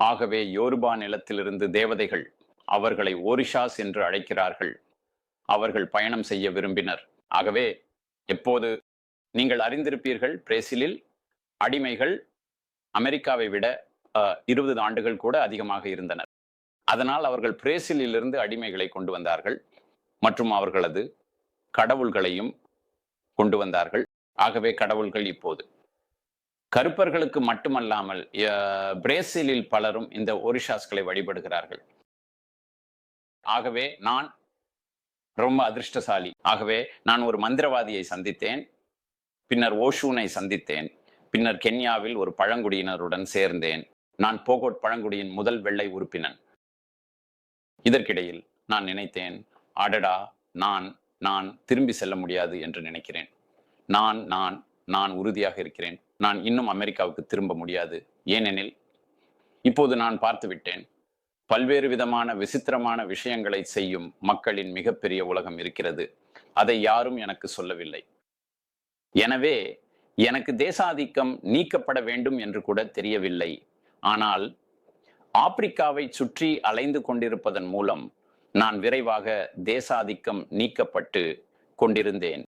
ஆகவே யோருபா நிலத்திலிருந்து தேவதைகள் அவர்களை ஓரிஷாஸ் என்று அழைக்கிறார்கள். அவர்கள் பயணம் செய்ய விரும்பினர். ஆகவே எப்போது நீங்கள் அறிந்திருப்பீர்கள், பிரேசிலில் அடிமைகள் அமெரிக்காவை விட 20 ஆண்டுகள் கூட அதிகமாக இருந்தனர். அதனால் அவர்கள் பிரேசிலிலிருந்து அடிமைகளை கொண்டு வந்தார்கள் மற்றும் அவர்களது கடவுள்களையும் கொண்டு வந்தார்கள். ஆகவே கடவுள்கள் இப்போது கருப்பர்களுக்கு மட்டுமல்லாமல் பிரேசிலில் பலரும் இந்த ஓரிஷாஸ்களை வழிபடுகிறார்கள். ஆகவே நான் ரொம்ப அதிர்ஷ்டசாலி. ஆகவே நான் ஒரு மந்திரவாதியை சந்தித்தேன், பின்னர் ஓஷூனை சந்தித்தேன், பின்னர் கென்யாவில் ஒரு பழங்குடியினருடன் சேர்ந்தேன். நான் போகோட் பழங்குடியின் முதல் வெள்ளை உறுப்பினன். இதற்கிடையில் நான் நினைத்தேன், அடடா, நான் திரும்பி செல்ல முடியாது என்று நினைக்கிறேன். நான் உறுதியாக இருக்கிறேன், நான் இன்னும் அமெரிக்காவுக்கு திரும்ப முடியாது. ஏனெனில் இப்போது நான் பார்த்து விட்டேன், பல்வேறு விதமான விசித்திரமான விஷயங்களை செய்யும் மக்களின் மிகப்பெரிய உலகம் இருக்கிறது. அதை யாரும் எனக்கு சொல்லவில்லை. எனவே எனக்கு தேசாதிக்கம் நீக்கப்பட வேண்டும் என்று கூட தெரியவில்லை. ஆனால் ஆப்பிரிக்காவை சுற்றி அலைந்து கொண்டிருப்பதன் மூலம் நான் விரைவாக தேசாதிக்கம் நீக்கப்பட்டு கொண்டிருந்தேன்.